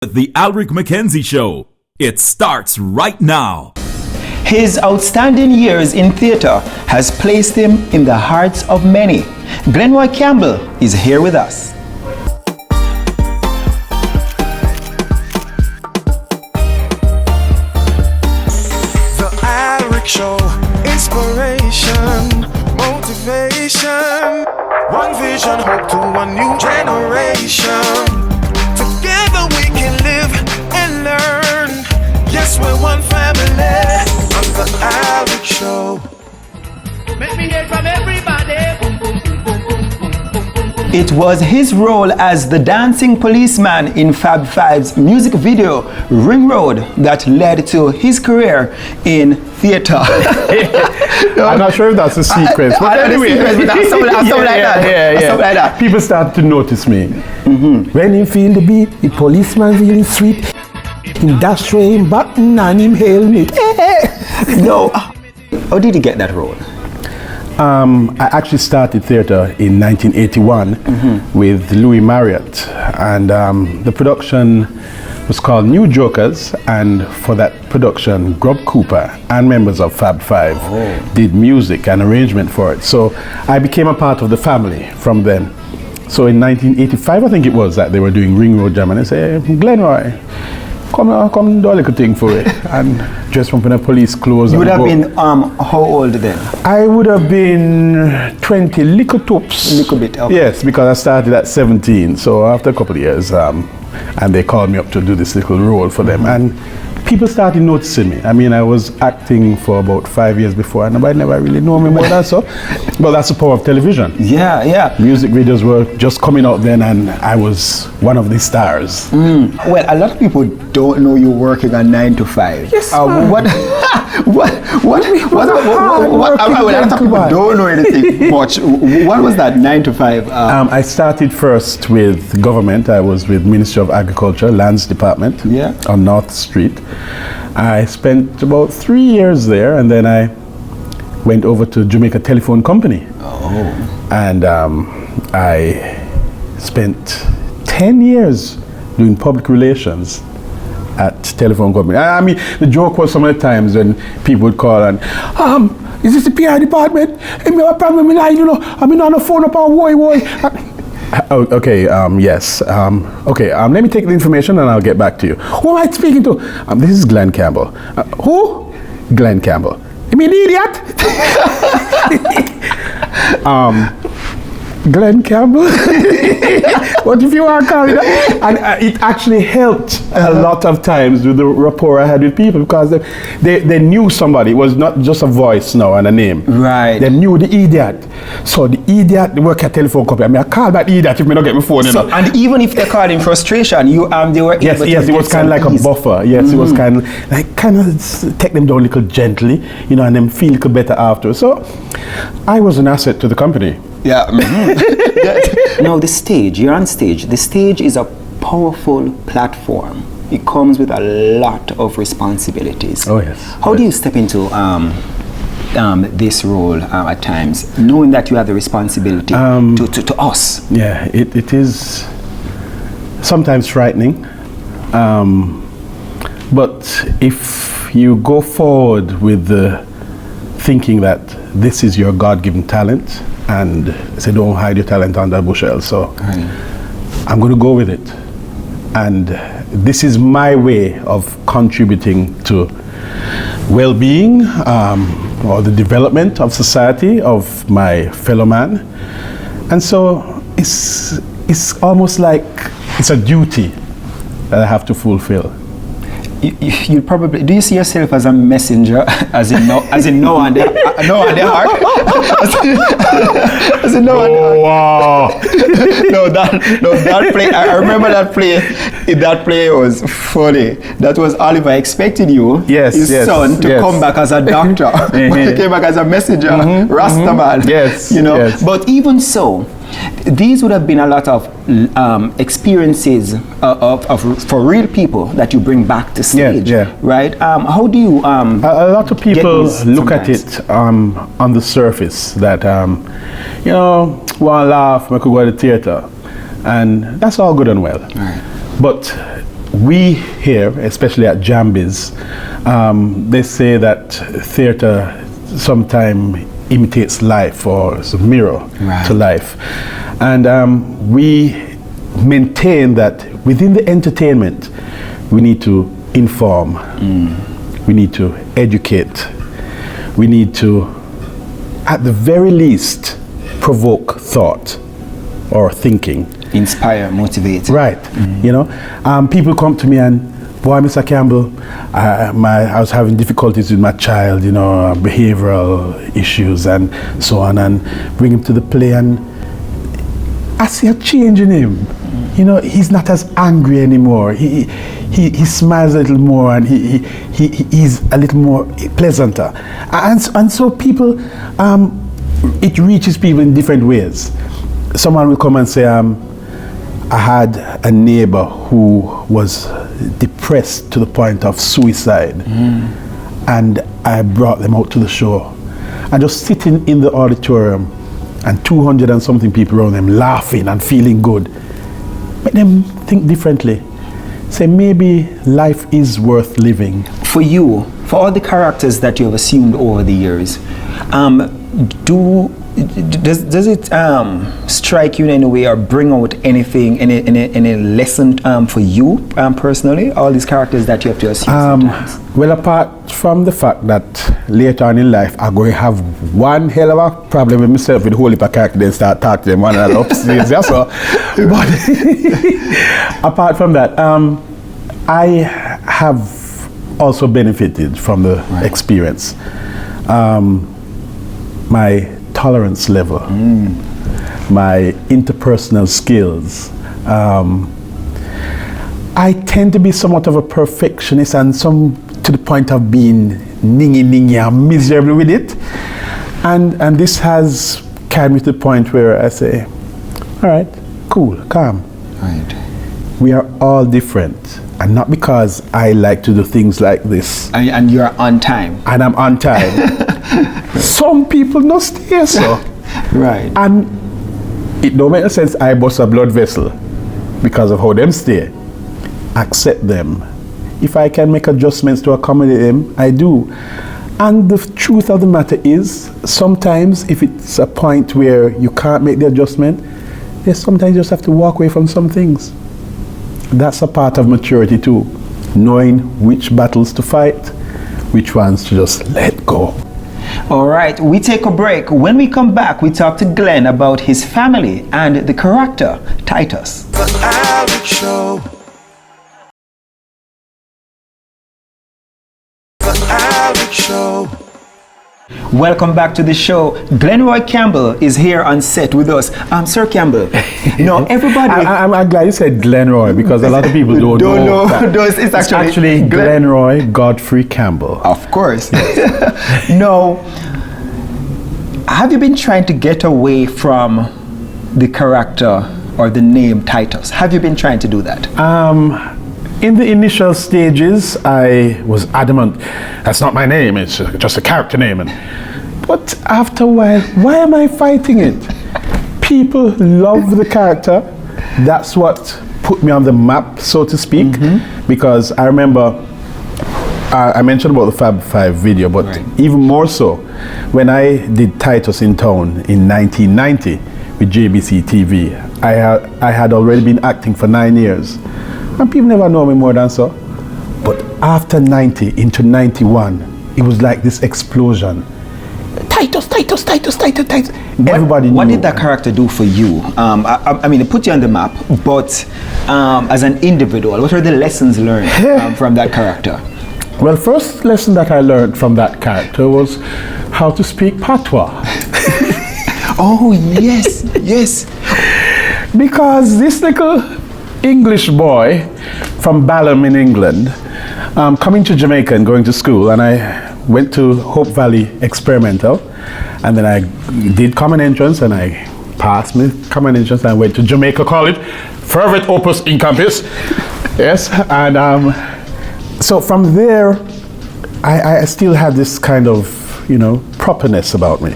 The Alric Mackenzie Show. It starts right now. His outstanding years in theatre has placed him in the hearts of many. Glenroy Campbell is here with us. The Alric Show, inspiration, motivation, one vision, hope to one new generation. Together we can live and learn. Yes, we're one family on the Alric Show. Let me hear from everybody. It was his role as the dancing policeman in Fab Five's music video, Ring Road, that led to his career in theatre. I'm not sure if that's a sequence, but anyway. Something like that. People start to notice me. When you feel the beat, the policeman really sweet. Him dash way him button and him hail me. No. How did he get that role? I actually started theatre in 1981 with Louis Marriott, and the production was called New Jokers, and for that production, Grub Cooper and members of Fab Five did music and arrangement for it. So I became a part of the family from then. So in 1985, I think it was, that they were doing Ring Road Jam, and they say, Glenroy, come do a little thing for it, and dress from the police clothes. You would have been how old then? I would have been 20, little tops. Little bit, okay. Yes, because I started at 17. So after a couple of years, and they called me up to do this little role for them, and people started noticing me. I mean, I was acting for about 5 years before, and nobody never really knew me more than so. But that's the power of television. Yeah, yeah. Music videos were just coming out then, and I was one of the stars. Well, a lot of people don't know you're working on 9 to 5. Yes. A lot of people don't know anything much. What was that 9 to 5? I started first with government. I was with Ministry of Agriculture, Lands Department, on North Street. I spent about 3 years there, and then I went over to Jamaica Telephone Company. And I spent 10 years doing public relations at Telephone Company. I mean, the joke was some of the times when people would call and, is this the PR department? I have a problem with my line, you know. I'm on the phone up on woy. Okay, yes. Okay, let me take the information and I'll get back to you. Who am I speaking to? This is Glen Campbell. Who? Glen Campbell. You mean idiot? Glen Campbell? What if you want to call it that? And it actually helped a lot of times with the rapport I had with people, because they knew somebody. It was not just a voice now and a name. Right. They knew the idiot. So the idiot, they work at Telephone Company. I mean, I call that idiot if me not get my phone. So, and even if they called in frustration, they were able yes, it was kind of like ease. A buffer. Yes, it was kind of take them down a little gently, you know, and then feel a little better after. So I was an asset to the company. Yeah. No, the stage, you're on stage. The stage is a powerful platform. It comes with a lot of responsibilities. Oh, yes. How do you step into this role at times, knowing that you have the responsibility to us? Yeah, it is sometimes frightening. But if you go forward with the thinking that this is your God-given talent, and say don't hide your talent under a bushel, so I'm going to go with it. And this is my way of contributing to well-being or the development of society, of my fellow man. And so it's almost like it's a duty that I have to fulfill. You probably, do you see yourself as a messenger, as in no on the heart? As in no on the heart. Wow. that play, I remember that play was funny. That was Oliver expected his son, to come back as a doctor, but he came back as a messenger, Rastaman. Yes, you know. Yes. But even so, these would have been a lot of experiences for real people that you bring back to stage, right? How do you? A lot of people look at it on the surface that you know, want to laugh, we could go to the theater, and that's all good and well. Right. But we here, especially at Jambies, they say that theatre sometimes imitates life, or is a mirror to life. And we maintain that within the entertainment, we need to inform, we need to educate, we need to, at the very least, provoke thought or thinking. Inspire, motivate. Right. You know, people come to me and, boy, Mr. Campbell, I was having difficulties with my child, you know, behavioral issues and so on, and bring him to the play, and I see a change in him. You know, he's not as angry anymore. He smiles a little more, and he's a little more pleasanter. And so people, it reaches people in different ways. Someone will come and say, I had a neighbor who was depressed to the point of suicide, and I brought them out to the show. And just sitting in the auditorium, and 200 and something people around them laughing and feeling good, make them think differently. Say, maybe life is worth living. For you, for all the characters that you have assumed over the years, does it strike you in any way or bring out anything, any lesson for you personally, all these characters that you have to assume sometimes? Well, apart from the fact that later on in life I'm going to have one hell of a problem with myself with the whole heap of characters and start talking to them one another upstairs. So, but apart from that, I have also benefited from the experience. My tolerance level, my interpersonal skills. I tend to be somewhat of a perfectionist, and some to the point of being ningy, I'm miserable with it. And this has carried me to the point where I say, all right, cool, calm. Right. We are all different. And not because I like to do things like this. And you're on time. And I'm on time. Some people not stay so. Right. And it don't make no sense I bust a blood vessel because of how them stay. Accept them. If I can make adjustments to accommodate them, I do. And the truth of the matter is, sometimes if it's a point where you can't make the adjustment, then sometimes you just have to walk away from some things. That's a part of maturity too. Knowing which battles to fight, which ones to just let go. All right, we take a break. When we come back, we talk to Glen about his family and the character, Titus. The Alex Show. The Alex Show. Welcome back to the show. Glenroy Campbell is here on set with us. Sir Campbell. No, everybody. I'm glad you said Glenroy, because a lot of people don't know that. It's actually Glenroy Godfrey Campbell. Of course. No. Have you been trying to get away from the character or the name Titus? Have you been trying to do that? In the initial stages, I was adamant, that's not my name, it's just a character name. But after a while, why am I fighting it? People love the character. That's what put me on the map, so to speak, because I remember, I mentioned about the Fab 5 video, but even more so, when I did Titus in Town in 1990 with JBC TV, I had already been acting for 9 years. And people never know me more than so. But after 90 into 91, it was like this explosion. Titus. Everybody knew. What did that character do for you? I mean, it put you on the map, but as an individual, what are the lessons learned from that character? Well, first lesson that I learned from that character was how to speak patois. Oh, yes, yes. Because this little English boy from Balham in England, coming to Jamaica and going to school, and I went to Hope Valley Experimental, and then I did common entrance, and I passed my common entrance, and I went to Jamaica College, fervent opus in campus, yes, and so from there, I still had this kind of, properness about me.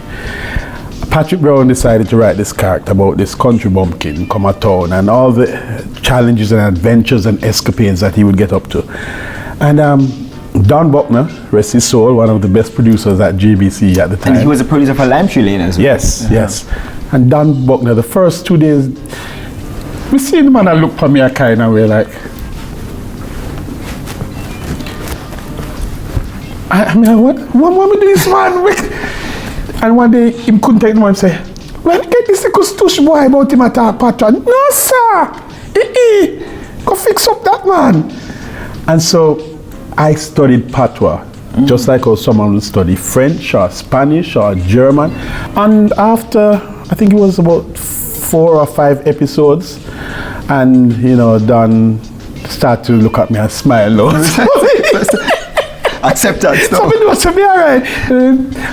Patrick Brown decided to write this character about this country bumpkin come a town and all the challenges and adventures and escapades that he would get up to. And Don Buckner, rest his soul, one of the best producers at GBC at the time. And he was a producer for Lime Tree Lane as well. Yes, yes. And Don Buckner, the first 2 days, we see the man that look for me a kind of way like, I mean, what me do this, man? And one day, him couldn't take no and say, well, get this little stush boy about him at our patron. No, sir. Go fix up that man. And so, I studied patois, just like how someone would study French or Spanish or German. And after, I think it was about 4 or 5 episodes, and, you know, Don started to look at me and smile. Accept that stuff. Something must be alright.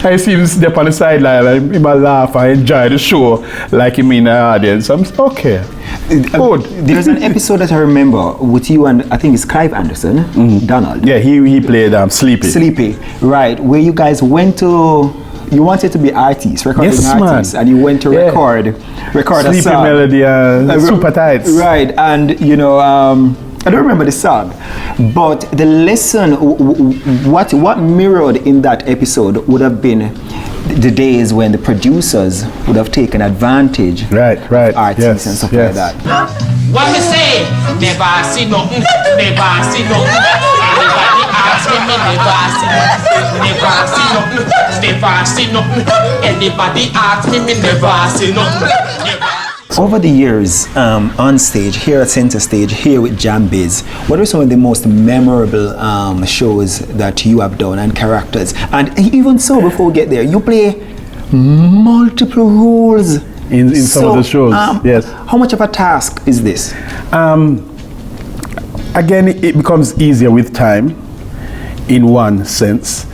I see him step on the sideline and he might laugh and enjoy the show like him in the audience. I'm okay. Good. There's an episode that I remember with you and I think it's Clive Anderson, Donald. Yeah, he played Sleepy. Sleepy, right. Where you guys went to, you wanted to be artists, recording artists, and you went to record a Sleepy song. Melody, Super Tights. Right, and you know, I don't remember the song, but the lesson, what mirrored in that episode would have been the days when the producers would have taken advantage of artists and stuff like that. What me say? Never see nothing, never see nothing. Everybody ask me, never see nothing, never see nothing. Anybody ask me, never see nothing. Over the years, on stage, here at Center Stage, here with Jambiz, what are some of the most memorable shows that you have done and characters? And even so, before we get there, you play multiple roles in some of the shows. Yes. How much of a task is this? Again, it becomes easier with time, in one sense.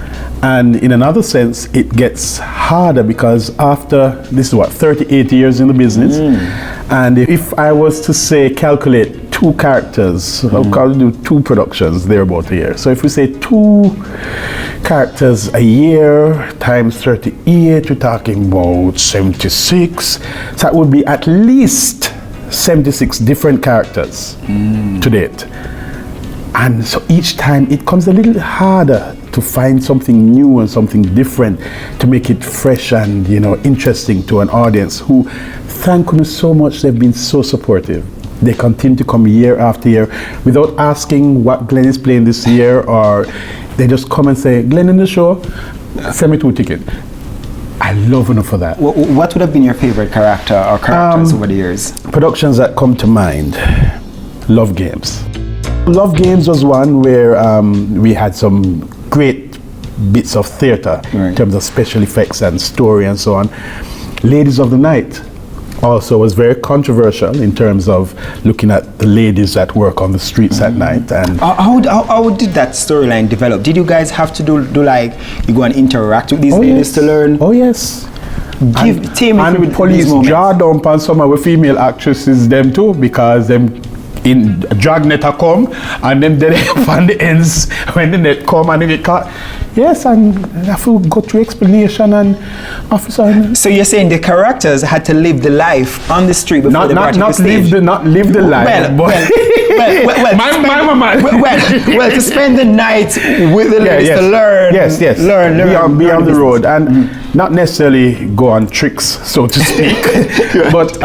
And in another sense, it gets harder because after, this is what, 38 years in the business. And if I was to say, calculate 2 characters, I'll probably do 2 productions, they're about a year. So if we say 2 characters a year times 38, we're talking about 76. So that would be at least 76 different characters to date. And so each time it comes a little harder to find something new and something different to make it fresh and, you know, interesting to an audience who, thank goodness so much, they've been so supportive. They continue to come year after year without asking what Glen is playing this year, or they just come and say, Glen in the show, send me 2 tickets. I love enough for that. What would have been your favorite character or characters over the years? Productions that come to mind, Love Games. Love Games was one where we had some great bits of theatre in terms of special effects and story and so on. Ladies of the Night also was very controversial in terms of looking at the ladies that work on the streets at night. And how did that storyline develop? Did you guys have to do like, you go and interact with these ladies to learn? Oh yes. And police jaw dump on some of the female actresses them too, because them in dragnet a come and then they on the ends when the net come and they get caught. Yes, and I have to go through explanation and officer. So you're saying the characters had to live the life on the street before they brought to the stage? Not live the life. Well, to spend the night with the ladies to learn. Learn. Be on the road and not necessarily go on tricks, so to speak, but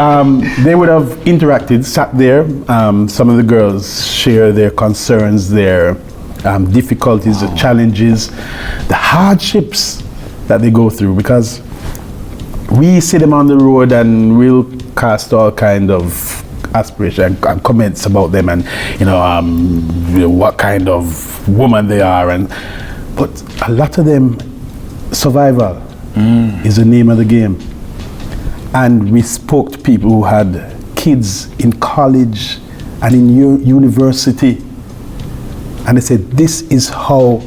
they would have interacted, sat there. Some of the girls share their concerns, their difficulties, the challenges, the hardships that they go through, because we see them on the road and we'll cast all kind of aspiration and comments about them, and you know what kind of woman they are, but a lot of them, survival is the name of the game. And we spoke to people who had kids in college and in university, and they said, this is how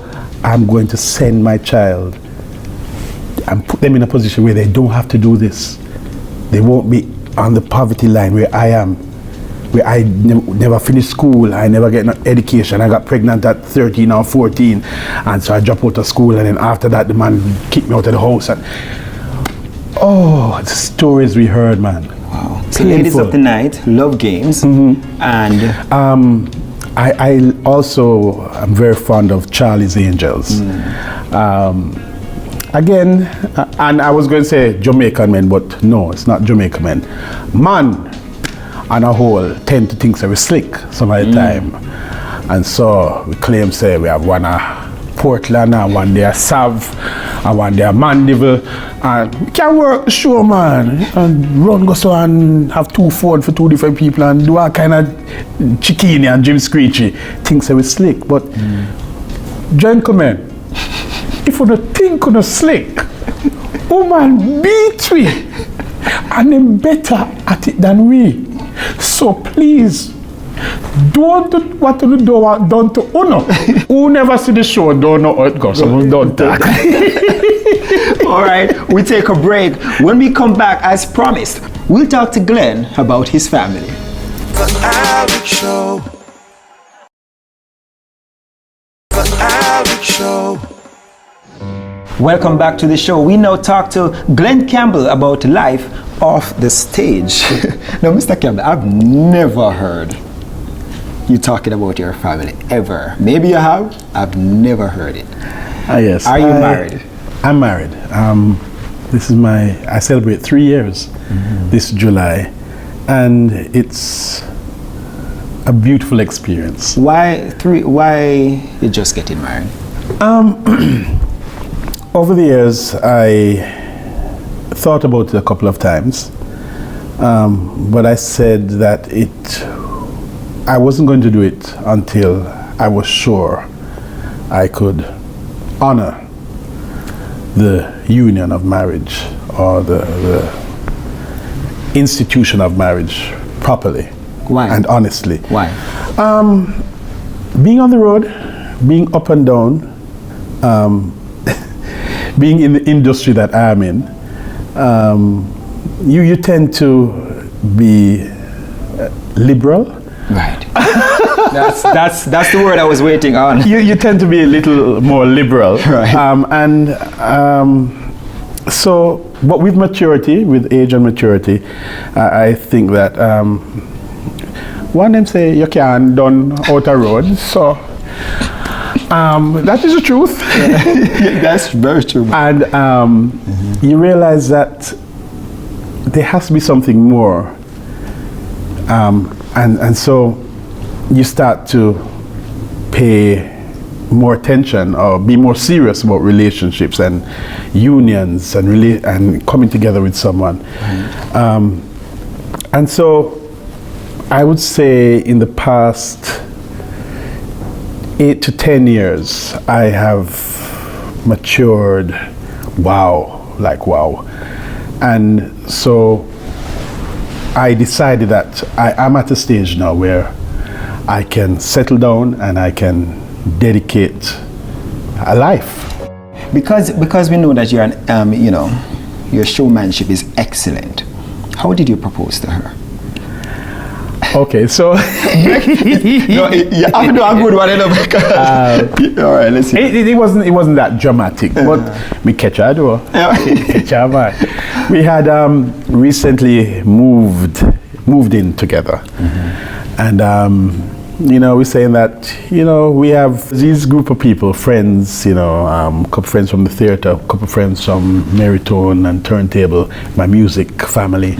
I'm going to send my child and put them in a position where they don't have to do this. They won't be on the poverty line where I am, where I never finished school, I never get an education. I got pregnant at 13 or 14, and so I dropped out of school, and then after that the man kicked me out of the house. And Oh, the stories we heard, man. Wow. So ladies of the night, love games, and I also am very fond of Charlie's Angels. Again, and I was going to say Jamaican men, but no, it's not Jamaican men. Man, on a whole, tend to think so we're slick some of the time. And so we claim, say, we have one Portland, and one there Sav, and one there Mandeville, and we can work the show, man, and run go so and have 2 phones for 2 different people and do all kind of chickini and Jim Screechy. Things that we slick, but gentlemen, if you don't think you're slick, woman beat we, and them better at it than we. So please, don't do what you do done to Uno. Who never see the show don't know how it goes. So don't talk. All right, we take a break. When we come back, as promised, we'll talk to Glen about his family. The Average Show. The Average Show. Welcome back to the show. We now talk to Glen Campbell about life off the stage. Now, Mr. Campbell, I've never heard you talking about your family, ever. Maybe you have. I've never heard it. Yes. Are you married? I'm married. This is I celebrate 3 years this July, and it's a beautiful experience. Why you just getting married? Over the years, I thought about it a couple of times, but I said that I wasn't going to do it until I was sure I could honor the union of marriage or the institution of marriage properly. Why? And honestly. Why? Being on the road, being up and down, being in the industry that I'm in, you tend to be liberal. Right. that's the word I was waiting on. You tend to be a little more liberal. Right. So, but with maturity, with age and maturity, I think that one them say you can done out a road. So that is the truth. That's very true. And you realize that there has to be something more. And so you start to pay more attention or be more serious about relationships and unions and coming together with someone. And so I would say in the past 8 to 10 years, I have matured. Wow. And so I decided that I'm at a stage now where I can settle down and I can dedicate a life. Because we know that you're your showmanship is excellent. How did you propose to her? Okay, so I'm good one. All right, let's see. It wasn't that dramatic, but we catch our door. Catch our mind. We had recently moved in together, and we're saying that we have this group of people, friends, a couple friends from the theater, a couple friends from Meritone and Turntable, my music family,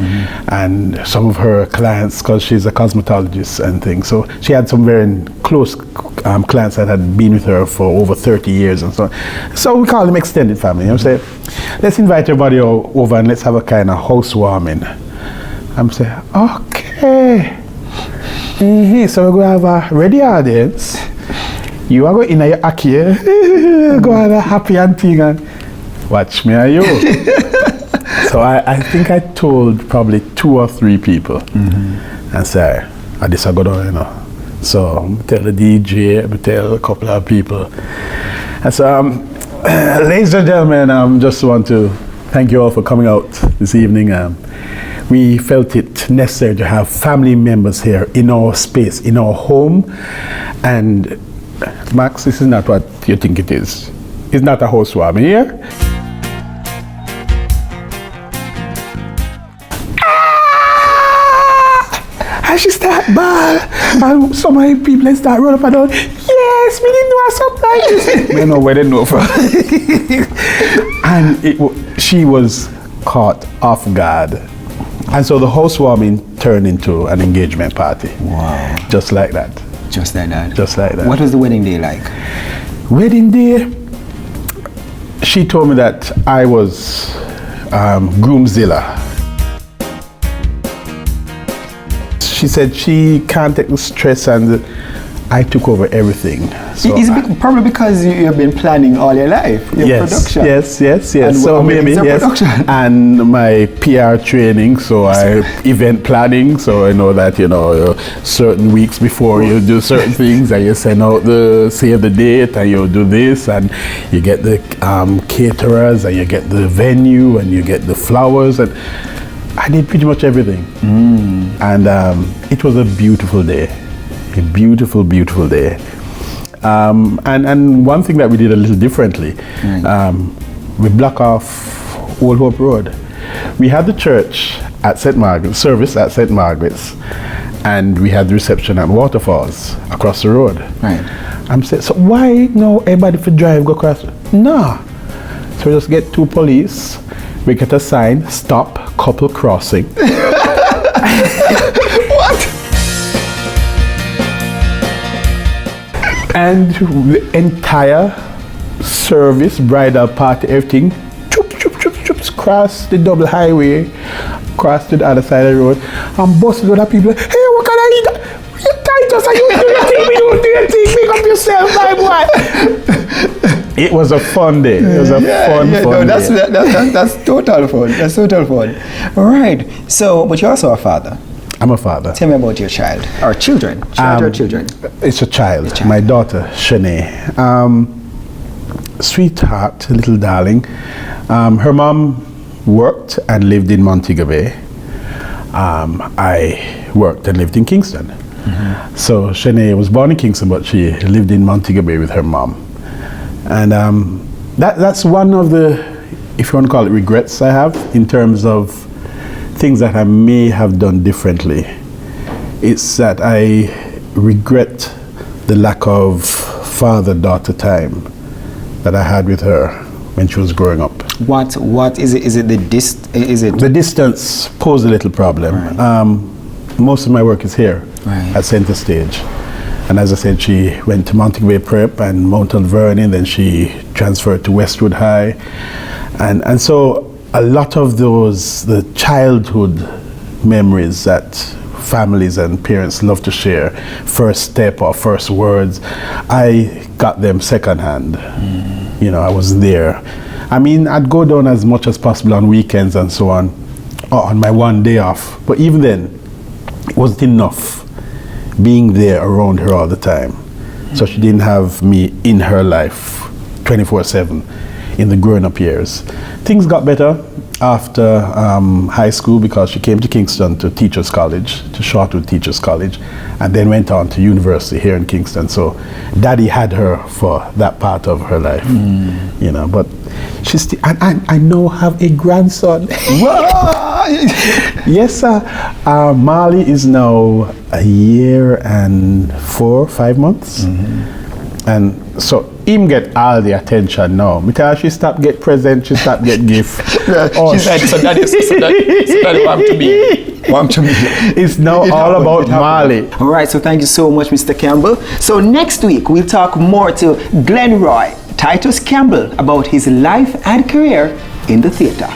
and some of her clients, because she's a cosmetologist and things. So she had some very close clients that had been with her for over 30 years and so on. So we call them extended family. I'm saying, let's invite everybody over and let's have a kind of housewarming. I'm saying, okay. So we're going to have a ready audience. You are going in your aki, go have a happy and thing and watch me and you. So I think I told probably 2 or 3 people and say, this I go down, So I tell the DJ, I tell a couple of people. And so, ladies and gentlemen, I just want to thank you all for coming out this evening. We felt it necessary to have family members here in our space, in our home. And Max, this is not what you think it is. It's not a housewarming here. ball. And some of the people start running up and down. Yes, we didn't know a surprise. We know where they know from. And she was caught off guard. And so the housewarming turned into an engagement party. Wow. Just like that. Just like that. Just like that. What was the wedding day like? Wedding day, she told me that I was groomzilla. She said she can't take the stress and I took over everything. So is it probably because you have been planning all your life? Your production? Yes. And so maybe, yes. Production? And my PR training, so event planning, so I know that, certain weeks before you do certain things and you send out save the date and you do this and you get the caterers and you get the venue and you get the flowers and I did pretty much everything. And it was a beautiful day. A beautiful, beautiful day. And one thing that we did a little differently, we block off Old Hope Road. We had the church at St. Margaret's, service at St. Margaret's, and we had the reception at Waterfalls across the road. Right. I'm saying, so why no everybody for drive go across? No. So we just get 2 police, we get a sign, stop, couple crossing. What? And the entire service, bridal party, everything, cross the double highway, cross to the other side of the road, and busted other people. Hey, what can I eat? You Titus, you do your thing, we don't do your thing, make up yourself, my boy. It was a fun day. It was a fun day. That's total fun. That's total fun. All right. So, but you're also a father. I'm a father. Tell me about your child, or children. Children. It's a child. My daughter, Shanae. Sweetheart, little darling. Her mom worked and lived in Montego Bay. I worked and lived in Kingston. So Shanae was born in Kingston, but she lived in Montego Bay with her mom. And that's one of the, if you want to call it, regrets I have in terms of things that I may have done differently. It's that I regret the lack of father-daughter time that I had with her when she was growing up. What is it? Is it the distance posed a little problem. Right. Most of my work is here at Center Stage. And as I said, she went to Montego Bay Prep and Mount Vernon, then she transferred to Westwood High. And so a lot of the childhood memories that families and parents love to share, first step or first words, I got them secondhand. I was there. I mean, I'd go down as much as possible on weekends and so on, or on my one day off. But even then, it wasn't enough being there around her all the time. So she didn't have me in her life 24/7 in the growing up years. Things got better after high school because she came to Kingston to Teachers College, to Shortwood Teachers College, and then went on to university here in Kingston. So Daddy had her for that part of her life, but she's still, and I now have a grandson. Yes, sir. Marley is now 1 year and 4-5 months. And so him get all the attention now. Because she stopped get present, she stopped get gift. She said, so daddy want to me. It's now all about Marley. All right, so thank you so much, Mr. Campbell. So next week, we'll talk more to Glenroy, Titus Campbell, about his life and career in the theater.